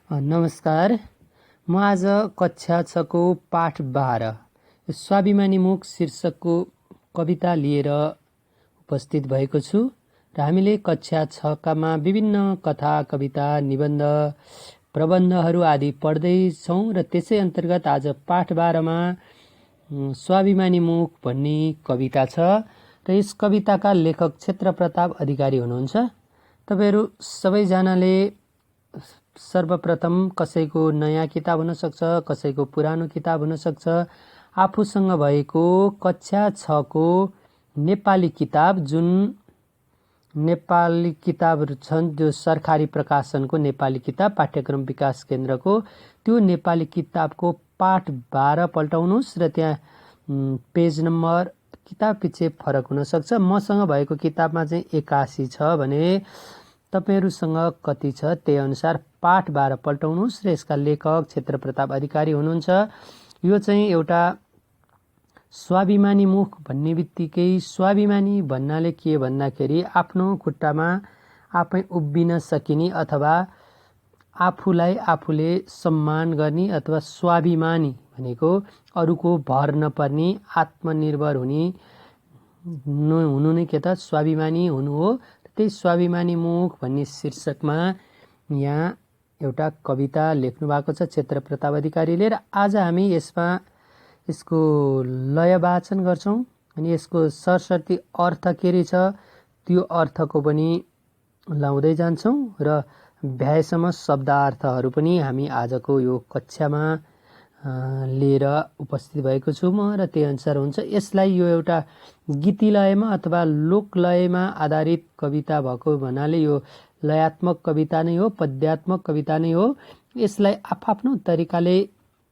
नमस्कार। म आज कक्षा 6 को पाठ 12 स्वाभिमानीमुख शीर्षकको कविता लिएर उपस्थित भएको छु र हामीले कक्षा 6 कामा विभिन्न कथा, कविता, निबन्ध, प्रबन्धहरू आदि पढ्दैछौँ र त्यसै अन्तर्गत आज पाठ 12 मा स्वाभिमानीमुख भन्ने कविता छ र यस कविताका लेखक क्षेत्रप्रताप अधिकारी हुनुहुन्छ। तपाईहरू सबैजनाले सर्वप्रथम कसैको नयाँ किताब हुन सक्छ, कसैको पुरानो किताब हुन सक्छ, आफूसँग भएको कक्षा 6 को नेपाली किताब, जुन नेपाली किताबहरू छन् जो सरकारी प्रकाशनको नेपाली किताब पाठ्यक्रम विकास केन्द्रको, त्यो नेपाली किताबको पाठ 12 पल्टाउनुहोस् र त्यहाँ पेज नम्बर किताब पछि फरक हुन सक्छ। मसँग भएको किताबमा चाहिँ 81 छ भने तपाईहरुसँग कति छ त्यही अनुसार पाठ 12 पल्टाउनुहोस् र यसका लेखक क्षेत्रप्रताप अधिकारी हुनुहुन्छ। यो चाहिँ एउटा स्वाभिमानीमुख भन्ने बित्तिकै स्वाभिमानी भन्नाले के भन्दाखेरि आफ्नो खुट्टामा आफै उभिन सकिने अथवा आफूलाई आफूले सम्मान गर्ने अथवा स्वाभिमानी भनेको अरूको भर नपर्ने, आत्मनिर्भर हुनु नै के त स्वाभिमानी हुनु हो। त्यही स्वाभिमानीमुख भन्ने शीर्षकमा यहाँ एउटा कविता लेख्नु भएको छ क्षेत्रप्रताप अधिकारीले र आज हामी यसको लय वाचन गर्छौं अनि यसको सरसर्ती अर्थ के रहेछ त्यो अर्थको पनि लाउँदै जान्छौं र भ्याएसम्म शब्दार्थहरू पनि हामी आजको यो कक्षामा लिएर उपस्थित भएको छु म र त्यही अनुसार हुन्छ। यसलाई यो एउटा गीतिलयमा अथवा लोकलयमा आधारित कविता भएको भन्नाले यो लयात्मक कविता नै हो, पद्यात्मक कविता नै हो। यसलाई आफ्नो तरिकाले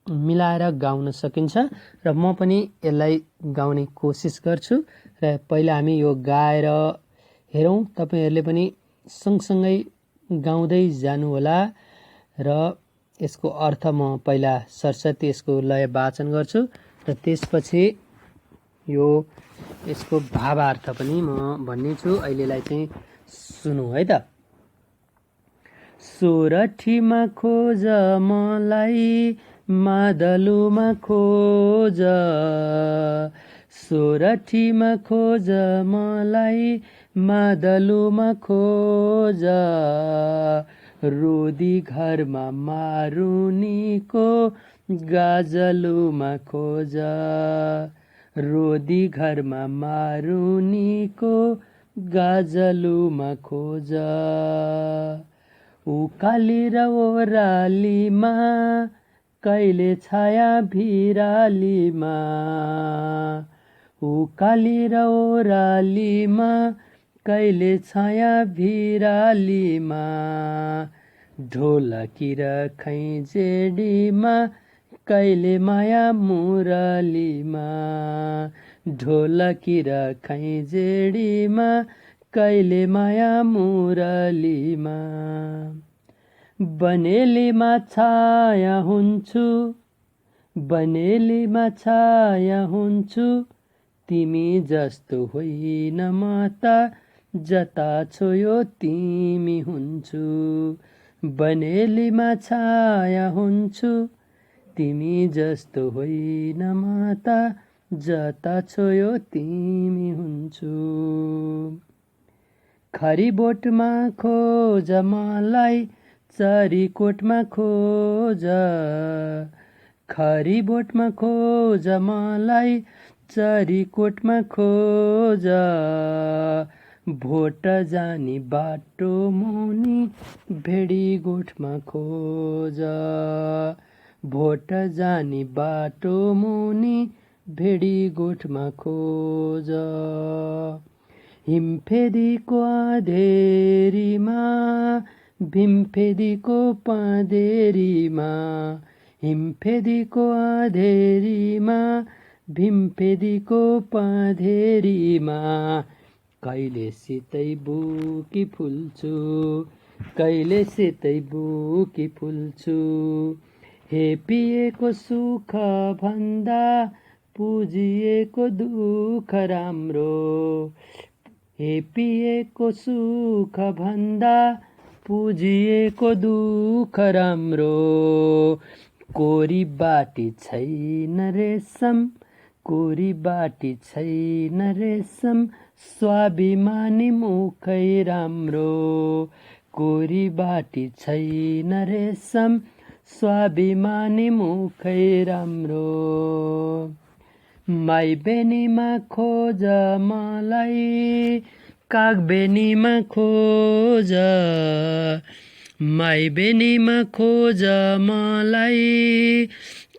मिलाएर गाउन सकिन्छ र म पनि यसलाई गाउने कोसिस गर्छु र पहिला हामी यो गाएर हेरौं। तपाईहरुले पनि सँगसँगै गाउँदै जानु होला र यसको अर्थ म पहिला सरस्वती यसको लय वाचन गर्छु र त्यसपछि यसको भावार्थ पनि म भन्नेछु। अहिलेलाई चाहिँ सुनौ है त। सोरठीमा खोज मलाई मादलुमा खोज, सोरठीमा खोज मलाई मादलुमा खोज, रोदी घरमा मारुनीको गाजलुमा खोज, रोदी घरमा मारुनीको गाजलुमा खोज, उकाली र ओरालीमा कहिले छाया भिरालीमा, उकाली र ओरालीमा कहिले छाया भिरालीमा, ढोलकी र खैँजेडीमा कहिले माया मुरलीमा, ढोलकी र खैँजेडीमा कहिले माया मुरलीमा, बनेलीमा छाया हुन्छु, बनेलीमा छाया हुन्छु, तिमी जस्तो होइन म त जता छोयो तिमी हुन्छु, बनेलीमा छाया हुन्छु, तिमी जस्तो होइन म त जता छोयो तिमी हुन्छु, खरीबोटमा खोज मलाई चरीकोटमा खोज, खरीबोटमा खोज मलाई चरीकोटमा खोज, भोट जाने बाटो मुनि भेडी गोठमा खोज, भोट जाने बाटो मुनि भेडी गोठमा खोज, हिमफेदीको आधेरीमा भीमफेदीको पाँधेरीमा, हिमफेदीको आधेरीमा भीमफेदीको पाँधेरीमा, कहिले सितै बुकी फुल्छु, कहिले सितै बुकी फुल्छु, हे पिएको सुख भन्दा पुजिएको दुःख राम्रो, हे पिएको सुख भन्दा पुजिएको दुःख राम्रो, कोरी बाटी छैन रेशम, कोरी बाटी छैन रेशम, स्वाभिमानी मुखै राम्रो, कोरी बाटी छैन रेशम, स्वाभिमानी मुखै राम्रो। माई बेनीमा खोज मलाई, कागबेनीमा खोज, माई बेनीमा खोज मलाई,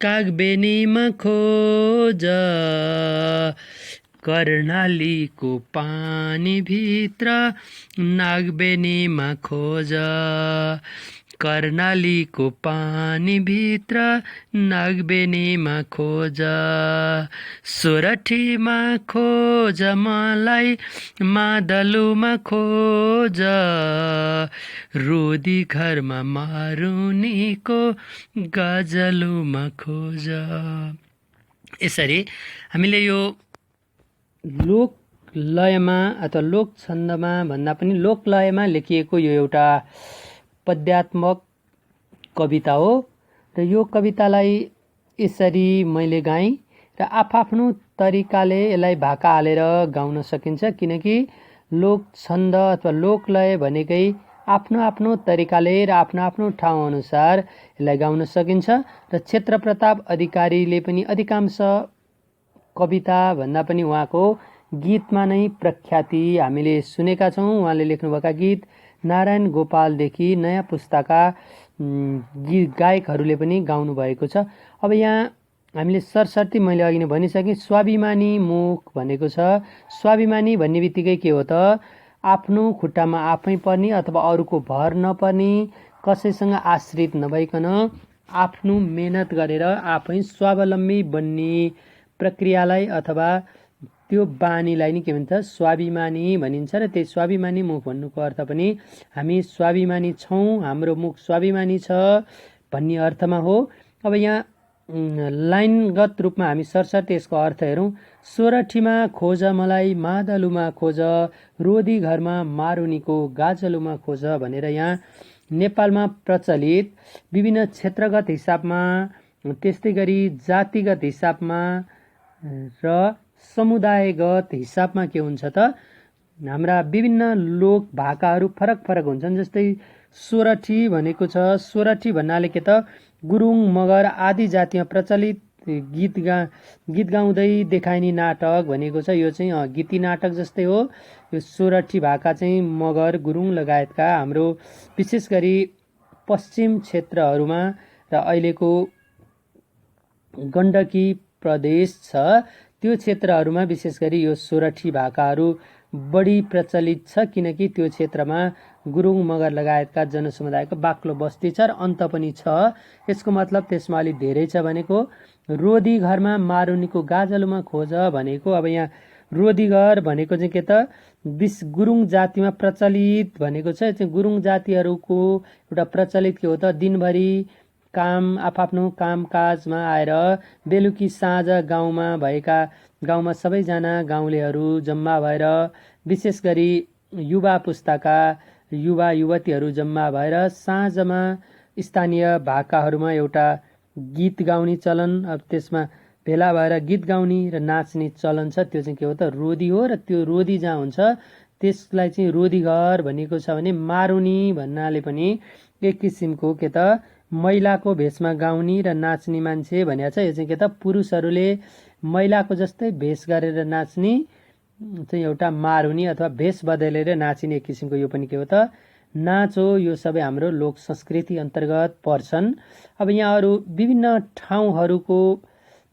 कागबेनीमा खोज, कर्णालीको पानीभित्र नागबेनीमा खोज, कर्णालीको पानीभित्र नागबेनीमा खोज, सोरठीमा खोज मलाई, मादलुमा खोज, रोदी घरमा मारुनीको गजलुमा खोज। यसरी हामीले यो लोक लयमा अथवा लोक छन्दमा भन्दा पनि लोक लयमा लेखिएको यो एउटा पद्यात्मक कविता हो र यो कवितालाई यसरी मैले गाएँ र आफआफ्नो तरिकाले यसलाई भाका हालेर गाउन सकिन्छ, किनकि लोक छन्द अथवा लोक लय भनेकै आफ्नो आफ्नो तरिकाले र आफ्नो आफ्नो ठाउँ अनुसार यसलाई गाउन सकिन्छ। र क्षेत्र प्रताप अधिकारीले पनि अधिकांश कविता भन्दा पनि उहाँको गीतमा नै प्रख्याति हामीले सुनेका छौँ। उहाँले लेख्नुभएका गीत नारायण गोपालदेखि नयाँ पुस्ताका गायकहरूले पनि गाउनु भएको छ। अब यहाँ हामीले सरसर्ती मैले अघि नै भनिसकेँ, स्वाभिमानी मुख भनेको छ। स्वाभिमानी भन्ने बित्तिकै के हो त, आफ्नो खुट्टामा आफै पर्ने अथवा अरूको भर नपर्ने, कसैसँग आश्रित नभइकन आफ्नो मेहनत गरेर आफै स्वावलम्बी बन्ने प्रक्रियालाई अथवा त्यो बानीलाई नै के भन्छ, स्वाभिमानी भनिन्छ। र त्यही स्वाभिमानी मुख भन्नुको अर्थ पनि हामी स्वाभिमानी छौँ, हाम्रो मुख स्वाभिमानी छ भन्ने अर्थमा हो। अब यहाँ लाइनगत रूपमा हामी सरसर्ती यसको अर्थ हेरौँ। सोरठीमा खोज मलाई, मादलुमा खोज, रोदी घरमा मारुनीको गाजलुमा खोज भनेर यहाँ नेपालमा प्रचलित विभिन्न क्षेत्रगत हिसाबमा, त्यस्तै गरी जातिगत हिसाबमा र समुदायगत हिसाबमा के हुन्छ त, हाम्रा विभिन्न लोक भाकाहरू फरक फरक हुन्छन्। जस्तै सोरठी भनेको छ, सोरठी भन्नाले के त, गुरुङ मगर आदि जातिमा प्रचलित गीत गाउँदै देखाइने नाटक भनेको छ। यो चाहिँ गीती नाटक जस्तै हो। यो सोरठी भाका चाहिँ मगर गुरुङ लगायतका हाम्रो विशेष गरी पश्चिम क्षेत्रहरूमा र अहिलेको गण्डकी प्रदेश छ त्यो क्षेत्रहरूमा विशेष गरी यो सोरठी भाकाहरू बढी प्रचलित छ, किनकि त्यो क्षेत्रमा गुरुङ मगर लगायतका जनसमुदायको बाक्लो बस्ती छ र अन्त पनि छ। यसको मतलब त्यसमा अलिक धेरै छ भनेको। रोदी घरमा मारुनीको गाजलुमा खोज भनेको, अब यहाँ रोदी घर भनेको चाहिँ के त, गुरुङ जातिमा प्रचलित भनेको छ। चाहिँ गुरुङ जातिहरूको एउटा प्रचलित के हो त, दिनभरि काम आफ्नो कामकाजमा आएर बेलुकी साँझ गाउँमा सबैजना गाउँलेहरू जम्मा भएर, विशेष गरी युवा पुस्ताका युवा युवतीहरू जम्मा भएर साँझमा स्थानीय भाकाहरूमा एउटा गीत गाउने चलन, अब त्यसमा भेला भएर गीत गाउने र नाच्ने चलन छ। त्यो चाहिँ के हो त, रोदी हो। र त्यो रोदी जहाँ हुन्छ त्यसलाई चाहिँ रोदी घर भनिएको छ भने मारुनी भन्नाले पनि एक किसिमको के त, महिलाको भेषमा गाउने र नाच्ने मान्छे भनेको छ। यो चाहिँ के त, पुरुषहरूले महिलाको जस्तै भेष गरेर नाच्ने चाहिँ एउटा मारुनी अथवा भेष बदलेर नाचिने एक किसिमको यो पनि के हो त, नाच हो। यो सबै हाम्रो लोक संस्कृति अन्तर्गत पर्छन्। अब यहाँ अरू विभिन्न ठाउँहरूको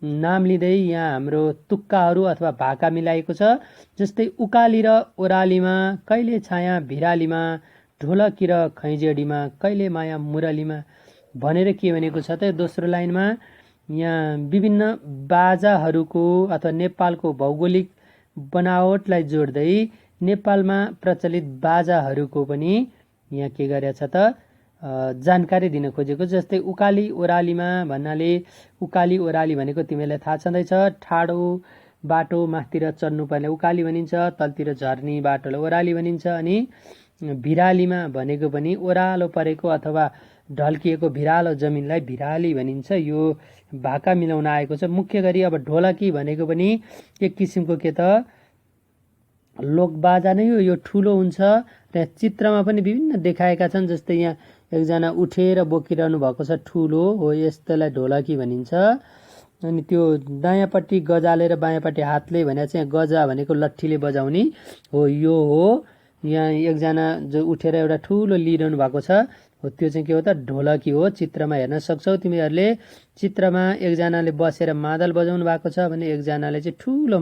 नाम लिँदै यहाँ हाम्रो तुक्काहरू अथवा भाका मिलाएको छ। जस्तै उकाली र ओरालीमा, कहिले छाया भिरालीमा, ढोलकी र खैजेडीमा, कहिले माया मुरलीमा भनेर के भनेको छ त, दोस्रो लाइनमा यहाँ विभिन्न बाजाहरूको अथवा नेपालको भौगोलिक बनावटलाई जोड्दै नेपालमा प्रचलित बाजाहरूको पनि यहाँ के गरेछ त, जानकारी दिन खोजेको। जस्तै उकाली ओरालीमा भन्नाले, उकाली ओराली भनेको तिमीलाई थाहा छँदैछ, ठाडो बाटो माथितिर चढ्नु पर्ने उकाली भनिन्छ, तलतिर झर्ने बाटोलाई ओराली भनिन्छ। अनि भिरालीमा भनेको पनि ओह्रालो परेको अथवा ढल्किएको भिरालो जमिनलाई भिराली भनिन्छ। यो भाका मिलाउन आएको छ। मुख्य गरी अब ढोलकी भनेको पनि एक किसिमको के त लोकबाजा नै हो। यो ठुलो हुन्छ। त्यहाँ चित्रमा पनि विभिन्न देखाएका छन्। जस्तै यहाँ एकजना उठेर बोकिरहनु भएको छ, ठुलो हो, यस्तोलाई ढोलकी भनिन्छ। अनि त्यो दायाँपट्टि गजालेर बायाँपट्टि हातले भने चाहिँ गजा भनेको लट्ठीले बजाउने हो, यो हो। यहाँ एकजना जो उठेर एउटा ठुलो लिइरहनु भएको छ हो, त्यो चाहिँ के हो त ढोलकी हो। चित्रमा हेर्न सक्छौ तिमीहरूले। चित्रमा एकजनाले बसेर मादल बजाउनु भएको छ भने एकजनाले चाहिँ ठुलो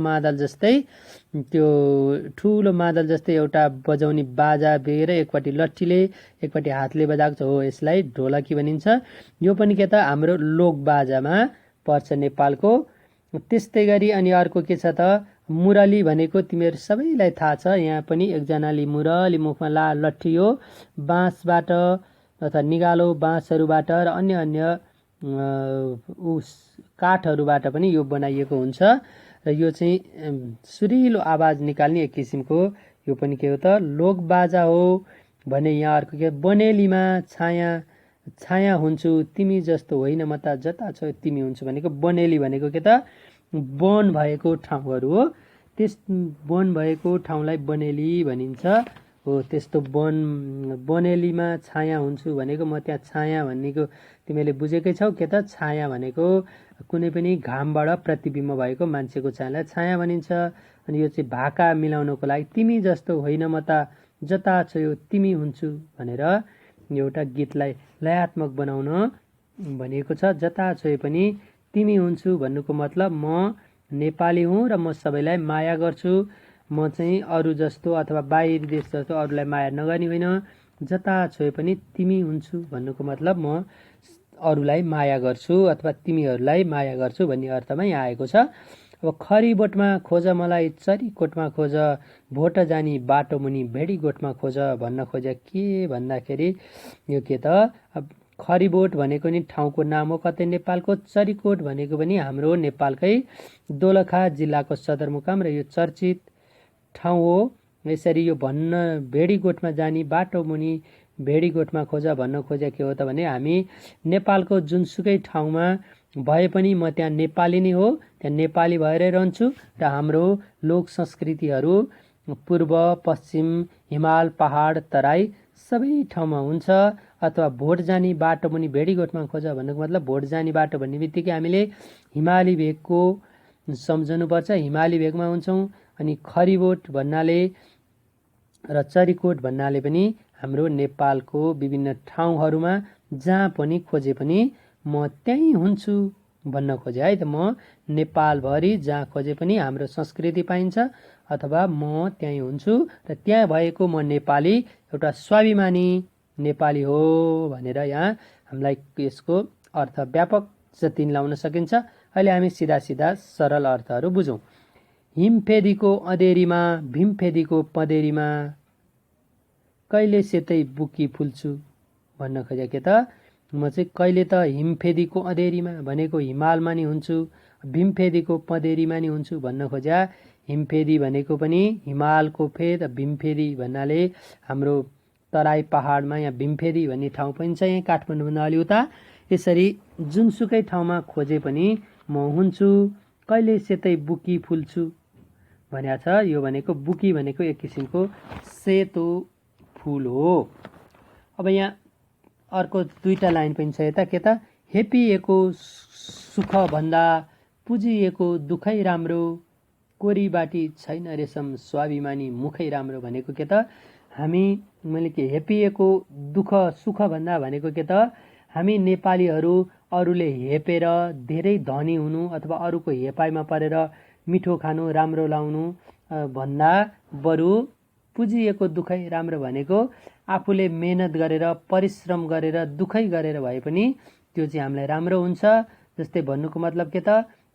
मादल जस्तै एउटा बजाउने बाजा बेर एकपट्टि लट्ठीले एकपट्टि हातले बजाएको छ हो, यसलाई ढोलकी भनिन्छ। यो पनि के त हाम्रो लोक बाजामा पर्छ नेपालको। त्यस्तै गरी अनि अर्को के छ त मुरली भनेको तिमीहरू सबैलाई थाहा छ। यहाँ पनि एकजनाले मुरली मुखमा लट्ठी हो, बाँसबाट अथवा निगालो बाँसहरूबाट र अन्य काठहरूबाट पनि यो बनाइएको हुन्छ र यो चाहिँ सुरिलो आवाज निकाल्ने एक किसिमको यो पनि के हो त लोक बाजा हो भने। यहाँ अर्को के बनेलीमा छाया हुन्छु तिमी जस्तो होइन म त जता छ तिमी हुन्छु भनेको बनेली भनेको के त वन भएको ठाउँहरू हो। त्यस वन भएको ठाउँलाई बनेली भनिन्छ हो। त्यस्तो बनेलीमा छाया हुन्छु भनेको म त्यहाँ छाया भनेको तिमीले बुझेकै छौ के त छाया भनेको कुनै पनि घामबाट प्रतिबिम्ब भएको मान्छेको छायालाई छाया भनिन्छ। अनि यो चाहिँ भाका मिलाउनको लागि तिमी जस्तो होइन म त जता छ यो तिमी हुन्छु भनेर एउटा गीतलाई लयात्मक बनाउन भनिएको छ। जता छोए पनि तिमी हुन्छु भन्नुको मतलब म नेपाली हुँ र म सबैलाई माया गर्छु। म चाहिँ अरू जस्तो अथवा बाहिरी देश जस्तो अरूलाई माया नगर्ने होइन। जता छोए पनि तिमी हुन्छु भन्नुको मतलब म अरूलाई माया गर्छु अथवा तिमीहरूलाई माया गर्छु भन्ने अर्थमा यहाँ आएको छ। अब खरी बोटमा खोज मलाई चरी कोटमा खोज भोट जानी बाटो मुनि भेडी गोठमा खोज भन्न खोजे के भन्दाखेरि यो के त खरीबोट भनेको नि ठाउँको नाम हो कतै नेपालको। चरीकोट भनेको पनि हाम्रो नेपालकै दोलखा जिल्लाको सदरमुकाम र यो चर्चित ठाउँ हो। यसरी यो भन्न भेडी गोठमा जाने बाटो मुनि भेडी गोठमा खोज भन्न खोजे के हो त भने हामी नेपालको जुनसुकै ठाउँमा भए पनि म त्यहाँ नेपाली नै हो, त्यहाँ नेपाली भएरै रहन्छु र हाम्रो लोक संस्कृतिहरू पूर्व पश्चिम हिमाल पहाड तराई सबै ठाउँमा हुन्छ। अथवा भोट जाने बाटो मुनि भेडी गोठमा खोज भन्नुको मतलब भोट जाने बाटो भन्ने बित्तिकै हामीले हिमाली भेगको सम्झनुपर्छ, हिमाली भेगमा हुन्छौँ। अनि खरीबोट भन्नाले र चरीकोट भन्नाले पनि हाम्रो नेपालको विभिन्न ठाउँहरूमा जहाँ पनि खोजे पनि म त्यहीँ हुन्छु भन्न खोजे है त। म नेपालभरि जहाँ खोजे पनि हाम्रो संस्कृति पाइन्छ अथवा म त्यहीँ हुन्छु र त्यहाँ भएको म नेपाली एउटा स्वाभिमानी नेपाली हो भनेर यहाँ हामीलाई यसको अर्थ व्यापक जति लाउन सकिन्छ। अहिले हामी सिधा सरल अर्थहरू बुझौँ। हिमफेदीको अँधेरीमा भीमफेदीको पँधेरीमा कहिले सेतै बुकी फुल्छु भन्न खोजे के त म चाहिँ कहिले त हिमफेदीको अँधेरीमा भनेको हिमालमा नि हुन्छु, भीमफेदीको पँधेरीमा नि हुन्छु भन्न खोज्या। हिमफेदी भनेको पनि हिमालको फेद, भीमफेदी भन्नाले हाम्रो तराई पहाडमा यहाँ भीमफेदी भन्ने ठाउँ पनि छ, यहाँ काठमाडौँभन्दा अलि उता। यसरी जुनसुकै ठाउँमा खोजे पनि म हुन्छु, कहिले सेतै बुकी फुल्छु भनेको छ। यो भनेको बुकी भनेको एक किसिमको सेतो फुल हो। अब यहाँ अर्को दुईटा लाइन पनि छ यता के त हेपिएको सुख भन्दा पुजिएको दुखै राम्रो, कोरीबाटी छैन रेशम स्वाभिमानी मुखै राम्रो भनेको के त हामी मैले के हेपिएको दुःख सुख भन्दा भनेको के त हामी नेपालीहरू अरूले हेपेर धेरै धनी हुनु अथवा अरूको हेपाइमा परेर मिठो खानु राम्रो लाउनु भन्दा बरु पुजिएको दुखै राम्रो भनेको आफूले मेहनत गरेर परिश्रम गरेर दुखै गरेर भए पनि त्यो चाहिँ हामीलाई राम्रो हुन्छ। जस्तै भन्नुको मतलब के त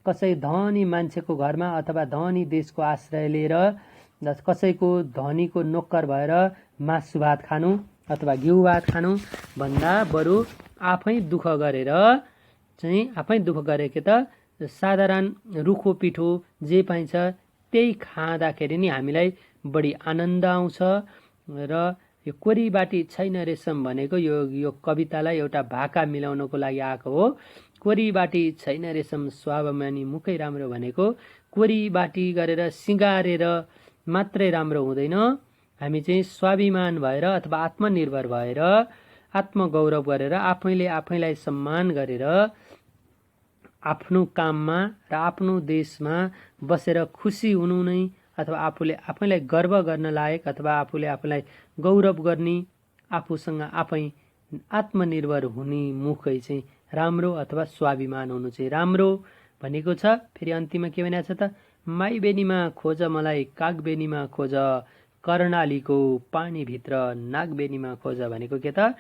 कसै धनी मान्छेको घरमा अथवा धनी देशको आश्रय लिएर कसैको धनीको नोकर भएर मासु भात खानु अथवा घिउ भात खानु भन्दा बरु आफै दुःख गरेर के त साधारण रुखो पिठो जे पाइन्छ त्यही खाँदाखेरि नि हामीलाई बढी आनन्द आउँछ र यो कोरीबाटी छैन रेशम भनेको यो कवितालाई एउटा भाका मिलाउनको लागि आएको हो। कोरीबाटी छैन रेशम स्वाभिमानी मुखै राम्रो भनेको कोरीबाटी गरेर सिँगारेर मात्रै राम्रो हुँदैन। हामी चाहिँ स्वाभिमान भएर अथवा आत्मनिर्भर भएर आत्मगौरव गरेर आफैले आफैलाई सम्मान गरेर आफ्नो काममा र आफ्नो देशमा बसेर खुसी हुनु नै अथवा आफूले आफैलाई गर्व गर्न लायक अथवा आफूले आफूलाई गौरव गर्ने आफूसँग आफै आत्मनिर्भर हुने मुखै चाहिँ राम्रो अथवा स्वाभिमान हुनु चाहिँ राम्रो भनेको छ। फेरि अन्तिममा के भनेको छ त, माइबेनीमा खोज मलाई कागबेनीमा खोज कर्णालीको पानीभित्र नागबेनीमा खोज भनेको के त,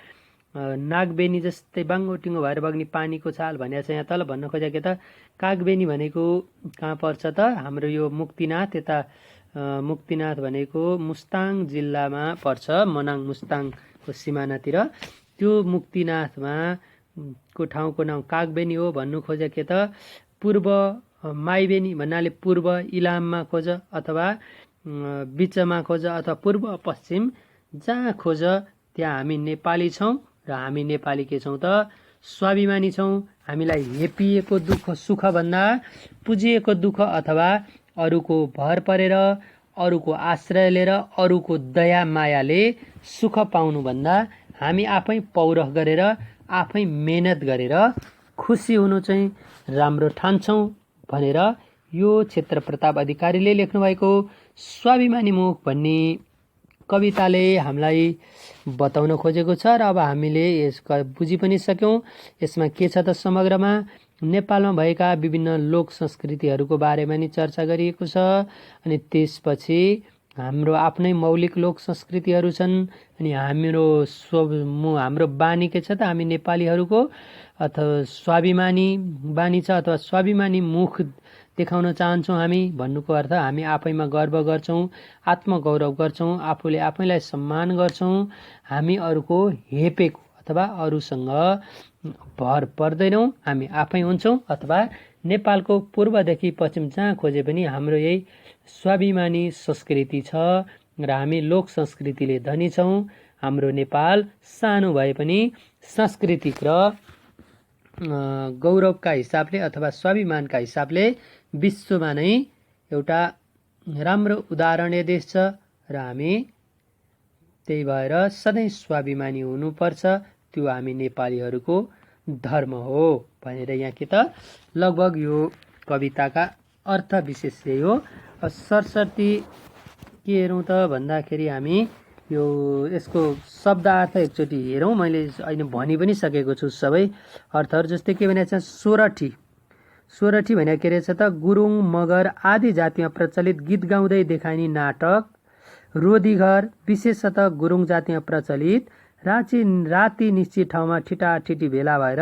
नागबेनी जस्तै बाङ्गोटिङ्गो भएर बग्ने पानीको छाल भनेको छ यहाँ तल भन्न खोजेको के त। कागबेनी भनेको कहाँ पर्छ त, हाम्रो यो मुक्तिनाथ, यता मुक्तिनाथ भनेको मुस्ताङ जिल्लामा पर्छ, मनाङ मुस्ताङको सिमानातिर। त्यो मुक्तिनाथमा को ठाउँको नाम कागबेनी हो भन्नु खोजेको के त। पूर्व माइबेनी भन्नाले पूर्व इलाममा खोज अथवा बिचमा खोज अथवा पूर्व पश्चिम जहाँ खोज त्यहाँ हामी नेपाली छौँ र हामी नेपाली के छौँ त, स्वाभिमानी छौँ। हामीलाई हेपिएको दुःख सुखभन्दा पुजिएको दुःख अथवा अरूको भर परेर अरूको आश्रय लिएर अरूको दया मायाले सुख पाउनुभन्दा हामी आफै पौरख गरेर आफै मेहनत गरेर खुसी हुनु चाहिँ राम्रो ठान्छौँ भनेर यो क्षेत्र प्रताप अधिकारीले लेख्नुभएको स्वाभिमानी मुख भन्ने कविताले हामीलाई बताउन खोजेको छ। र अब हामीले यसका बुझि पनि सक्यौँ यसमा के छ त, समग्रमा नेपालमा भएका विभिन्न लोक संस्कृतिहरूको बारेमा नि चर्चा गरिएको छ। अनि त्यसपछि हाम्रो आफ्नै मौलिक लोक संस्कृतिहरू छन्। अनि हाम्रो बानी के छ त, हामी नेपालीहरूको अथवा स्वाभिमानी बानी छ अथवा स्वाभिमानी मुख देखाउन चाहन्छौँ हामी भन्नुको अर्थ हामी आफैमा गर्व गर्छौँ, आत्मगौरव गर्छौँ, आफूले आफैलाई सम्मान गर्छौँ, हामी अरूको हेपेको अथवा अरूसँग भर पर्दैनौँ, हामी आफै हुन्छौँ। अथवा नेपालको पूर्वदेखि पश्चिम जहाँ खोजे पनि हाम्रो यही स्वाभिमानी संस्कृति छ र हामी लोक संस्कृतिले धनी छौँ। हाम्रो नेपाल सानो भए पनि सांस्कृतिक र गौरवका हिसाबले अथवा स्वाभिमानका हिसाबले विश्वमा नै एउटा राम्रो उदाहरणीय देश छ र हामी त्यही भएर सधैँ स्वाभिमानी हुनुपर्छ, त्यो हामी नेपालीहरूको धर्म हो भनेर यहाँ के त लगभग यो कविताका अर्थ विशेष यही हो। सरस्वती के हेरौँ त भन्दाखेरि हामी यो यसको शब्दार्थ एकचोटि हेरौँ। मैले अहिले भनि पनि सकेको छु सबै अर्थहरू। जस्तै के भनेको छ, सोरठी। सोरठी भनेको के रहेछ त, गुरुङ मगर आदि जातिमा प्रचलित गीत गाउँदै देखाइने नाटक। रोदीघर विशेषतः गुरुङ जातिमा प्रचलित राति निश्चित ठाउँमा ठिटाठिटी भेला भएर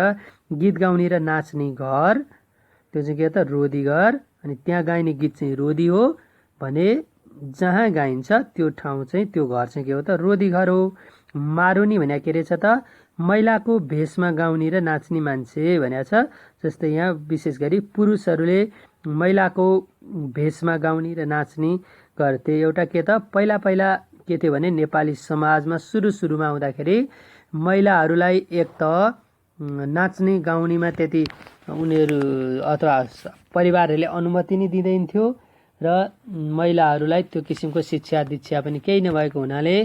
गीत गाउने र नाच्ने घर, त्यो चाहिँ के त रोदीघर। अनि त्यहाँ गाइने गीत चाहिँ रोदी हो भने जहाँ गाइन्छ त्यो ठाउँ चाहिँ त्यो घर चाहिँ के हो त रोदीघर हो। मारुनी भनेको के रहेछ त, महिलाको भेषमा गाउने र नाच्ने मान्छे भनेको छ। जस्तै यहाँ विशेष गरी पुरुषहरूले महिलाको भेषमा गाउने र नाच्ने गर्थे। एउटा के त पहिला के थियो भने नेपाली समाजमा सुरुमा हुँदाखेरि महिलाहरूलाई एक त नाच्ने गाउनेमा त्यति उनीहरू अथवा परिवारहरूले अनुमति नै दिँदैन थियो र महिलाहरूलाई त्यो किसिमको शिक्षा दीक्षा पनि केही नभएको हुनाले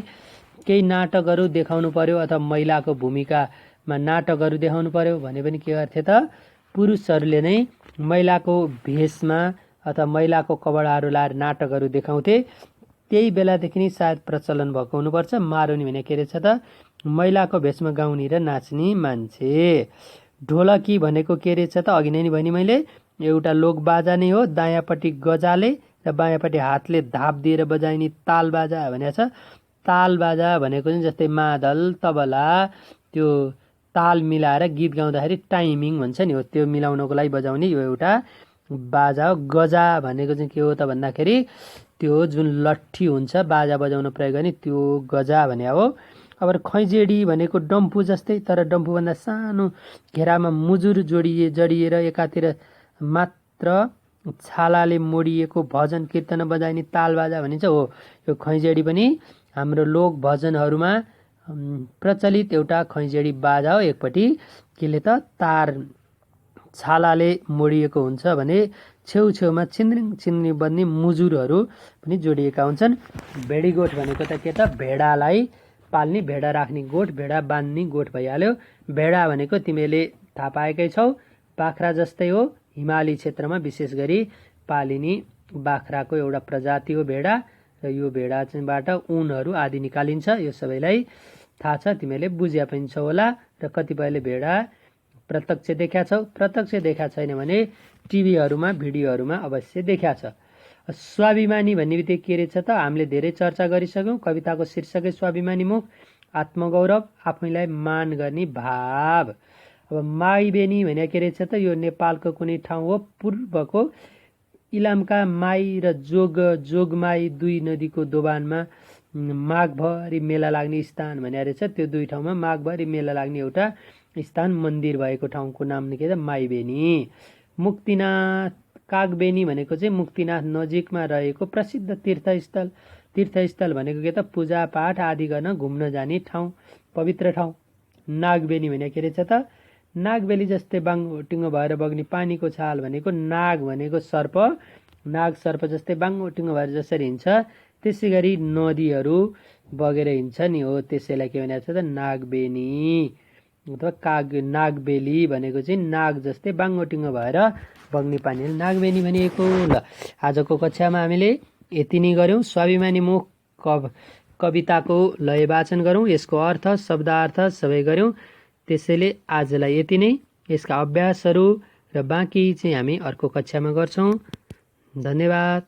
केही नाटकहरू देखाउनु पर्यो अथवा महिलाको भूमिकामा नाटकहरू देखाउनु पर्यो भने पनि के गर्थे त, पुरुषहरूले नै महिलाको भेषमा अथवा महिलाको कपडाहरू लाएर नाटकहरू देखाउँथे। त्यही बेलादेखि नै सायद प्रचलन भएको हुनुपर्छ। मारुनी भने के रहेछ त, महिलाको भेषमा गाउने र नाच्ने मान्छे। ढोलकी भनेको के रहेछ त, अघि नै भने मैले एउटा लोकबाजा नै हो। दायाँपट्टि गजाले र बायाँपट्टि हातले धाप दिएर बजाइने तालबाजा भनेको छ। तालबाजा भनेको चाहिँ जस्तै मादल तबला त्यो ताल मिलाएर गीत गाउँदाखेरि टाइमिङ भन्छ नि हो, त्यो मिलाउनको लागि बजाउने यो एउटा बाजा हो। गजा भनेको चाहिँ के हो त भन्दाखेरि त्यो जुन लट्ठी हुन्छ बाजा बजाउन प्रयोग गर्ने त्यो गजा भने हो। अब खैजेडी भनेको डम्फु जस्तै तर डम्फुभन्दा सानो घेरामा मुजुर जडिएर एकातिर मात्र छालाले मोडिएको भजन कीर्तन बजाइने तालबाजा भनिन्छ हो। यो खैजेडी पनि हाम्रो लोक भजनहरूमा प्रचलित एउटा खैँजडी बाजा हो। एकपट्टि केले त तार छालाले मोडिएको हुन्छ भने छेउछेउमा छिन्द्रिङ छिन्द्रिङ बन्ने मुजुरहरू पनि जोडिएका हुन्छन्। भेडीगोठ भनेको त के त भेडालाई पाल्ने, भेडा राख्ने गोठ, भेडा बान्ने गोठ भइहाल्यो। भेडा भनेको तिमीले थाहा पाएकै छौ, बाख्रा जस्तै हो, हिमाली क्षेत्रमा विशेष गरी पालिने बाख्राको एउटा प्रजाति हो भेडा। र यो भेडा चाहिँबाट ऊनहरू आदि निकालिन्छ। यो सबैलाई थाहा छ, तिमीले बुझ्या पनि छौ होला। र कतिपयले भेडा प्रत्यक्ष देखा छौ, प्रत्यक्ष देखा छैन भने टिभीहरूमा भिडियोहरूमा अवश्य देखा छ। स्वाभिमानी भन्ने बित्तिकै के रहेछ त हामीले धेरै चर्चा गरिसक्यौँ। कविताको शीर्षकै स्वाभिमानी मुख, आत्मगौरव, आफैलाई मान गर्ने भाव। अब माई बेनी भने के रहेछ त यो नेपालको कुनै ठाउँ हो। पूर्वको इलामका माई र जोगमाई दुई नदीको दोबानमा माघभरि मेला लाग्ने स्थान भने रहेछ। त्यो दुई ठाउँमा माघभरि मेला लाग्ने एउटा स्थान, मन्दिर भएको ठाउँको नाम के त माईबेनी। मुक्तिनाथ कागबेनी भनेको चाहिँ मुक्तिनाथ नजिकमा रहेको प्रसिद्ध तीर्थस्थल। तीर्थस्थल भनेको के त पूजापाठ आदि गर्न घुम्न जाने ठाउँ, पवित्र ठाउँ। नागबेनी भने के रहेछ त नागबेली जस्तै बाङ्गोटिङ्गो भएर बग्ने पानीको छाल भनेको नाग भनेको सर्प, नाग सर्प जस्तै बाङ्गोटिङ्गो भएर जसरी हिँड्छ त्यसै गरी नदीहरू बगेर हिँड्छ नि हो, त्यसैलाई के भनेको छ त नागबेनी अथवा नागबेली भनेको चाहिँ नाग जस्तै बाङ्गोटिङ्गो भएर बग्ने पानी नागबेनी भनिएको। ल आजको कक्षामा हामीले यति नै गऱ्यौँ। स्वाभिमानी मुख कविताको लय वाचन गरौँ, यसको अर्थ शब्दार्थ सबै गऱ्यौँ। त्यसैले आजलाई यति नै। यसका अभ्यासहरू र बाँकी चाहिँ हामी अर्को कक्षामा गर्छौँ। धन्यवाद।